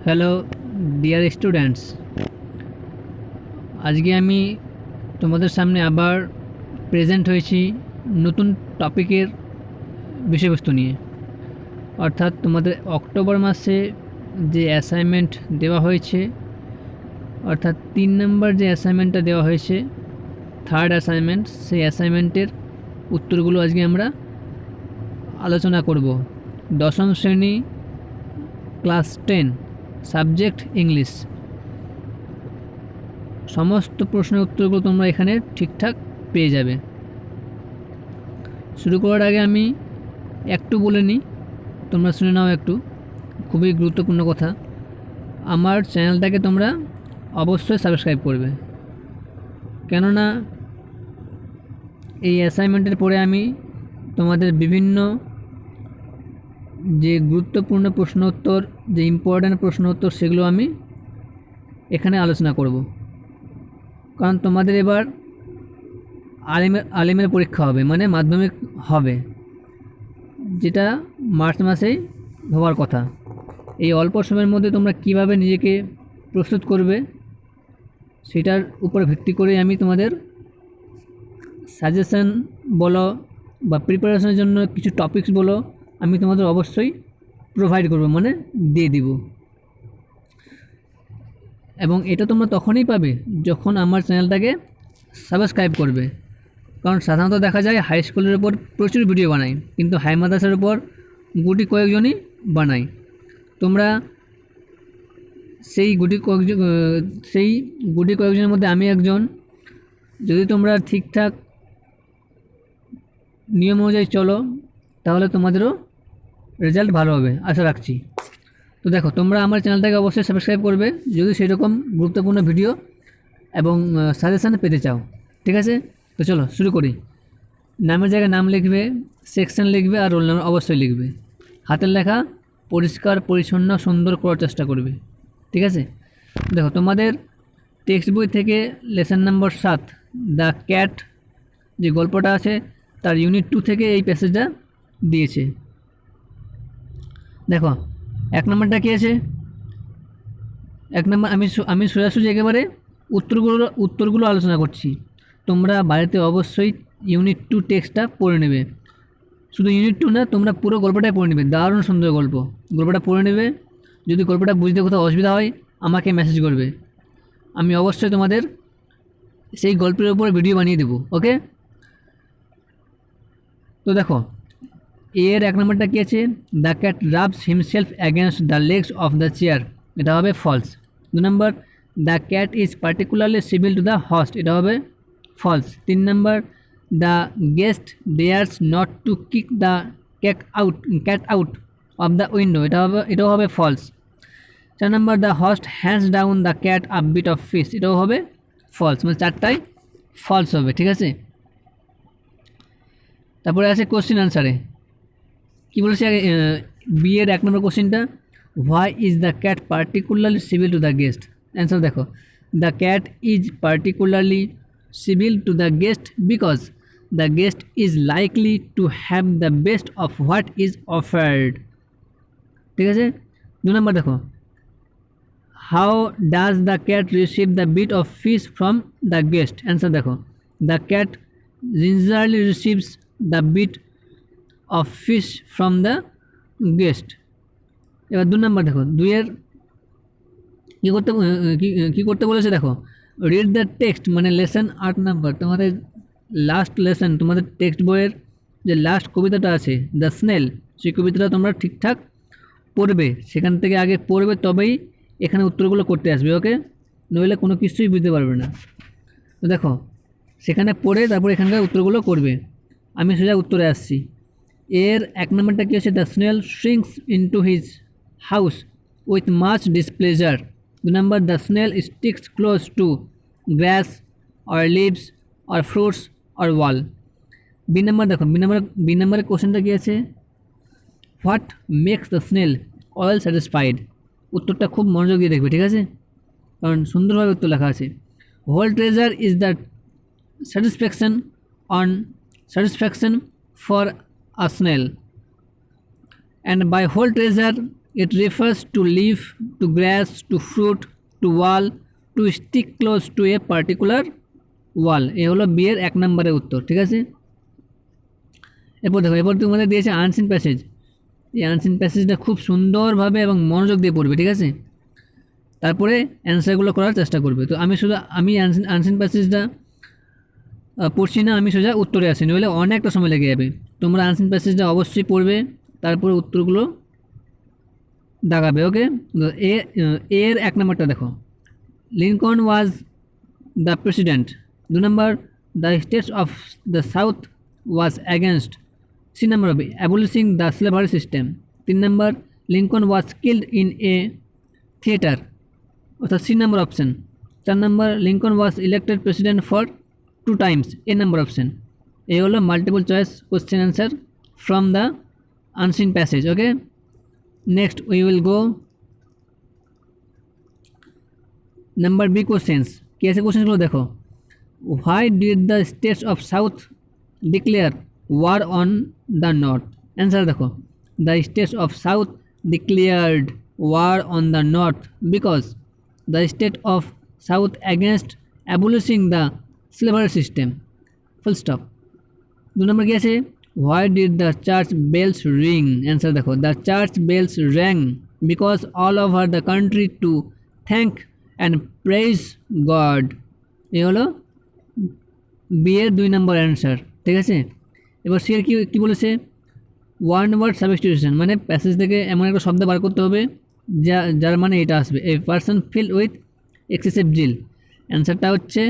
Hello dear students, আজকে আমি তোমাদের সামনে আবার প্রেজেন্ট হয়েছি নতুন টপিকের বিষয়বস্তু নিয়ে। অর্থাৎ তোমাদের অক্টোবর মাসে যে অ্যাসাইনমেন্ট দেওয়া হয়েছে, অর্থাৎ 3 নম্বর যে অ্যাসাইনমেন্টটা দেওয়া হয়েছে, থার্ড অ্যাসাইনমেন্ট, সেই অ্যাসাইনমেন্টের উত্তরগুলো আজকে আমরা আলোচনা করব। দশম শ্রেণী, ক্লাস 10, সাবজেক্ট ইংলিশ। সমস্ত প্রশ্নের উত্তরগুলো তোমরা এখানে ঠিকঠাক পেয়ে যাবে। শুরু করার আগে আমি একটু বলে নিই, তোমরা শুনে নাও একটু, খুবই গুরুত্বপূর্ণ কথা। আমার চ্যানেলটাকে তোমরা অবশ্যই সাবস্ক্রাইব করবে, কেননা এই অ্যাসাইনমেন্টের পরে আমি তোমাদের বিভিন্ন যে গুরুত্বপূর্ণ প্রশ্ন উত্তর, যে ইম্পর্ট্যান্ট প্রশ্ন উত্তর, সেগুলো আমি এখানে আলোচনা করব। কারণ তোমাদের এবার আলিমের পরীক্ষা হবে, মানে মাধ্যমিক হবে, যেটা মার্চ মাসেই হওয়ার কথা। এই অল্প সময়ের মধ্যে তোমরা কিভাবে নিজেকে প্রস্তুত করবে, সেটার উপর ভিত্তি করে আমি তোমাদের সাজেশন বলো বা প্রিপারেশনের জন্য কিছু টপিকস বলো, আমি তোমাদের অবশ্যই প্রোভাইড করব, মানে দিয়ে দিব। এবং এটা তোমরা তখনই পাবে যখন আমার চ্যানেলটাকে সাবস্ক্রাইব করবে। কারণ সাধারণত দেখা যায় হাই স্কুলের উপর প্রচুর ভিডিও বানাই, কিন্তু হাই মাদ্রাসার উপর গুটি কয়েকজনই বানাই। তোমরা সেই গুটি কয়েকজনের মধ্যে আমি একজন। যদি তোমরা ঠিকঠাক নিয়ম অনুযায়ী চলো, তাহলে তোমাদেরও রেজাল্ট ভালো হবে, আশা রাখছি। তো দেখো, তোমরা আমার চ্যানেলটাকে অবশ্যই সাবস্ক্রাইব করবে যদি সেরকম গুরুত্বপূর্ণ ভিডিও এবং সাজেশান পেতে চাও। ঠিক আছে, তো চলো শুরু করি। নামের জায়গায় নাম লিখবে, সেকশন লিখবে, আর রোল নাম্বার অবশ্যই লিখবে। হাতের লেখা পরিষ্কার পরিচ্ছন্ন সুন্দর করার চেষ্টা করবে। ঠিক আছে, দেখো তোমাদের টেক্সট বই থেকে লেসন নাম্বার 7 দ্য ক্যাট যে গল্পটা আছে, তার ইউনিট 2 থেকে এই প্যাসেজটা দিয়েছে। দেখো 1 নম্বরটা কী আছে। 1 নম্বর আমি সোজাসুজি একেবারে উত্তরগুলো আলোচনা করছি। তোমরা বাড়িতে অবশ্যই ইউনিট 2 টেক্সটটা পড়ে নেবে। শুধু ইউনিট 2 না, তোমরা পুরো গল্পটাই পড়ে নেবে। দারুণ সুন্দর গল্প, গল্পটা পড়ে নেবে। যদি গল্পটা বুঝতে কোথাও অসুবিধা হয়, আমাকে মেসেজ করবে, আমি অবশ্যই তোমাদের সেই গল্পের উপর ভিডিও বানিয়ে দেবো। ওকে, তো দেখো এর 1 নম্বরটা কী আছে। The cat rubs himself against the legs of the chair, এটা হবে ফলস। 2 নম্বর, the cat is particularly civil to the host, এটা হবে ফলস। 3 নম্বর, the guest dares not to kick the cat out of the window, এটাও হবে false. 4 নম্বর, the host hands down the cat a bit of fish, এটাও হবে false. মানে 4টাই false হবে। ঠিক আছে, তারপরে আছে কোশ্চেন আনসারে কী বলেছে। বিয়ের 1 নম্বর কোশ্চেনটা, why is the cat particularly civil to the guest. Answer দেখো, the cat is particularly civil to the guest because the guest is likely to have the best of what is offered. ঠিক আছে, 2 নম্বর দেখো, how does the cat receive the bit of fish from the guest. Answer দেখো, the cat gingerly receives the bit of fish from the guest। এবার 2 নম্বর দেখো, 2-এর কী করতে বলেছে দেখো, রিড দ্য টেক্সট, মানে লেসন 8 নম্বর, তোমাদের লাস্ট লেসন, তোমাদের টেক্সট বইয়ের যে লাস্ট কবিতাটা আছে দ্য স্নেল, সেই কবিতাটা তোমরা ঠিকঠাক পড়বে। সেখান থেকে আগে পড়বে, তবেই এখানে উত্তরগুলো করতে আসবে। ওকে, নইলে কোনো কিছুই বুঝতে পারবে না। তো দেখো, সেখানে পড়ে তারপর এখানকার উত্তরগুলো করবে। আমি সোজা উত্তরে আসছি। এর 1 নম্বরটা কী আছে। The snail shrinks into his house with much displeasure. 2 নম্বর, the snail sticks close to grass or leaves or fruits or wall. B নম্বর দেখো, বি নম্বরের কোশ্চেনটা কী আছে। What makes the snail oil satisfied. উত্তরটা খুব মনোযোগ দিয়ে দেখবে, ঠিক আছে, কারণ সুন্দরভাবে উত্তর লেখা আছে। Whole treasure is the satisfaction for a snail, and by whole treasure It refers to leaf, to grass, to fruit, to wall, to stick close to a particular wall. এ হলো বি এর 1 নম্বরের উত্তর, ঠিক আছে। এরপর দেখো, এরপর তোমাদের দিয়েছে আনসিন প্যাসেজ। এই আনসিন প্যাসেজটা খুব সুন্দরভাবে এবং মনোযোগ দিয়ে পড়বে, ঠিক আছে। তারপরে অ্যান্সারগুলো করার চেষ্টা করবে। তো আমি আনসিন প্যাসেজটা পড়ছি না, আমি সোজা উত্তরে আসি, নইলে অনেকটা সময় লেগে যাবে। তোমরা আনসিন প্যাসেজটা অবশ্যই পড়বে, তারপরে উত্তরগুলো দাগাবে, ওকে। এর 1 নম্বরটা দেখো, লিঙ্কন ওয়াজ দ্য প্রেসিডেন্ট। 2 নম্বর, the states of the south was against. 3 নম্বর হবে অ্যাবলিশিং দ্য স্লেভারি সিস্টেম। 3 নম্বর, Lincoln was killed in a theatre, অর্থাৎ 3 নম্বর অপশন। 4 নম্বর, Lincoln was elected president for 2 times, A নম্বর অপশন। এই হলো multiple choice question answer from the unseen passage, okay. Next we will go number B questions. কি আছে কোশ্চেনগুলো দেখো। Why did the states of south declare war on the north? Answer দেখো, the states of south declared war on the north because the state of south against abolishing the slavery system, full stop. 2 নম্বর কি আছে, why did the church bells ring? Answer দেখো, the church bells rang because all over the country to thank and praise God. এ হলো B এর 2 নম্বর answer, ঠিক আছে। এবার সি এর কী বলেছে, ওয়ান ওয়ার্ড সাবস্টিটিউশন, মানে প্যাসেজ থেকে এমন একটা শব্দ বার করতে হবে যার মানে এটা আসবে, a person fill with excessive zeal. অ্যান্সারটা হচ্ছে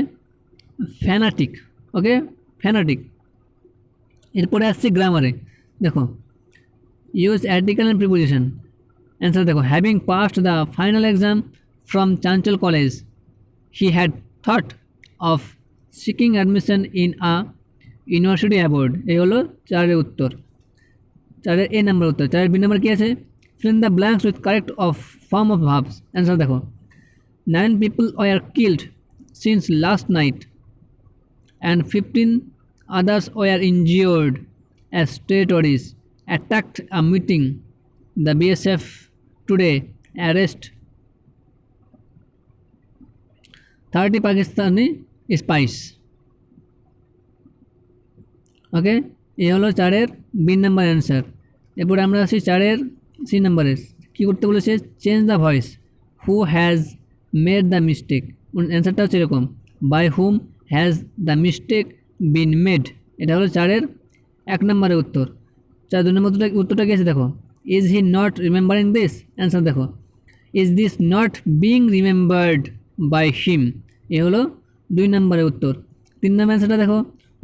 ফ্যানাটিক, ওকে, ফ্যানাটিক। এরপরে আসছে গ্রামারে, দেখো use article and preposition. Answer দেখো, having passed the final exam from Chanchal college he had thought of seeking admission in a university abroad. এই হলো 4-এর উত্তর, 4-এর এ নাম্বার উত্তর। 4-এর বি নাম্বার কী আছে, fill in the blanks with correct of form of verbs. Answer দেখো, 9 people were killed since last night and 15 others were injured as territories attacked a meeting. The BSF today arrest 30 Pakistani spies. ওকে, এই হলো 4-এর B number answer. এরপরে আমরা আসি 4-এর C নাম্বারের। কী করতে বলেছে, change the voice, who has made the mistake. অ্যান্সারটা হচ্ছে এরকম, by whom has the mistake been made. এটা হলো 4-এর 1 নম্বরের উত্তর। 4-2 নম্বর উত্তরটা গেছে দেখো, is he not remembering this? Answer দেখো, is this not being remembered by him. এ হলো 2 নম্বরের উত্তর। 3 নম্বর অ্যান্সারটা দেখো,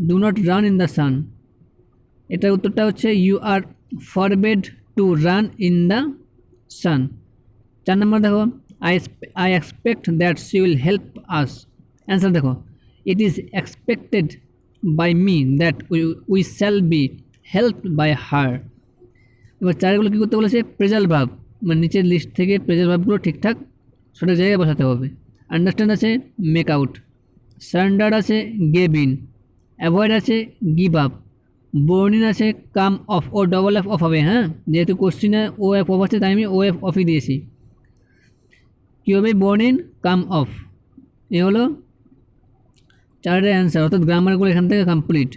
do not run in the sun. এটার উত্তরটা হচ্ছে you are forbade to run in the sun. 4 নম্বর দেখো, I expect that she will help us. Answer দেখো, it is expected by me that we shall be helped by her. এবার 4-গুলো কী করতে বলেছে, phrasal ভাব, মানে নিচের লিস্ট থেকে প্রেজাল ভাবগুলো ঠিকঠাক সঠিক জায়গায় বসাতে হবে। আন্ডারস্ট্যান্ড আছে, মেক আউট। সারেন্ডার আছে, গেভ ইন। অ্যাভয়েড আছে, গিভ আপ। বোর্নিন আছে, come off, O double F off হবে, হ্যাঁ, যেহেতু কোশ্চিনে ও এফ অফ আছে তাই আমি ও এফ অফই দিয়েছি। কী হবে, বোর্ন ইন, কাম অফ। এ হলো 4-এর অ্যান্সার, অর্থাৎ গ্রামারগুলো এখান থেকে কমপ্লিট।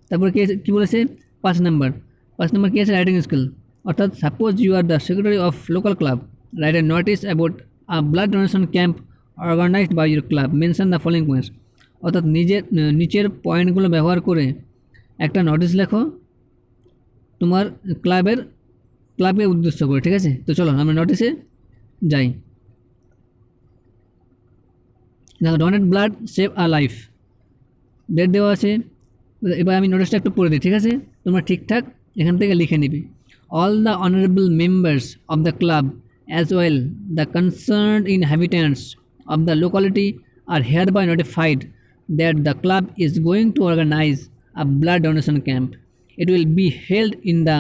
তারপর কী বলেছে, 5 নম্বর কী আছে, রাইটিং স্কিল। অর্থাৎ suppose you are the secretary of local club, write a notice about a blood donation camp organized by your club, mention the following points. অর্থাৎ নিচের পয়েন্টগুলো ব্যবহার করে একটা নোটিশ লেখো তোমার ক্লাবকে উদ্দেশ্য করে, ঠিক আছে। তো চলো আমরা নোটিশে যাই। দেখো, donate blood save a life, date দেওয়া আছে। এবার আমি নোটিশটা একটু পড়ে দিই, ঠিক আছে, তোমরা ঠিকঠাক এখান থেকে লিখে নিবি। All the honourable members of the club as well the concerned inhabitants of the locality are hereby notified that the club is going to organize a blood donation camp. It will be held in the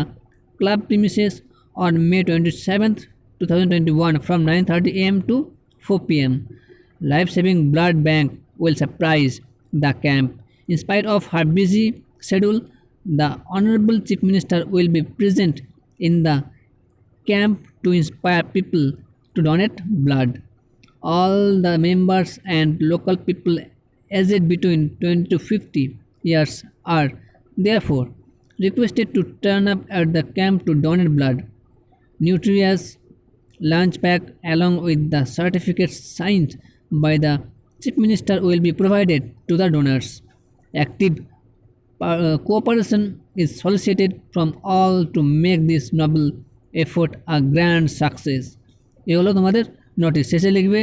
club premises on May 27th, 2021 from 9:30 am to 4 pm. Life Saving Blood Bank will surprise the camp. In spite of her busy schedule, the Honorable Chief Minister will be present in the camp to inspire people to donate blood. All the members and local people aged between 20 to 50 years are therefore requested to turn up at the camp to donate blood. Nutritious lunch pack along with the certificates signed by the Chief Minister will be provided to the donors. Active cooperation is solicited from all to make this noble effort a grand success. এ হলো তোমাদের notice. শেষে লিখবে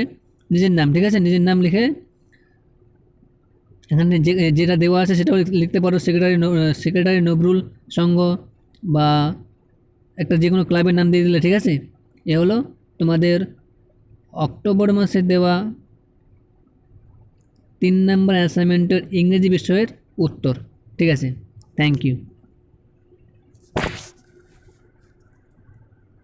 নিজের নাম, ঠিক আছে? নিজের নাম লিখে এখানে যেটা দেওয়া আছে সেটাও লিখতে পারো, সেক্রেটারি নবরুল সংঘ বা একটা যে কোনো ক্লাবের নাম দিয়ে দিলে, ঠিক আছে? এ হলো তোমাদের অক্টোবর মাসে দেওয়া 3 নম্বর অ্যাসাইনমেন্টের ইংরেজি বিষয়ের উত্তর, ঠিক আছে? Thank you.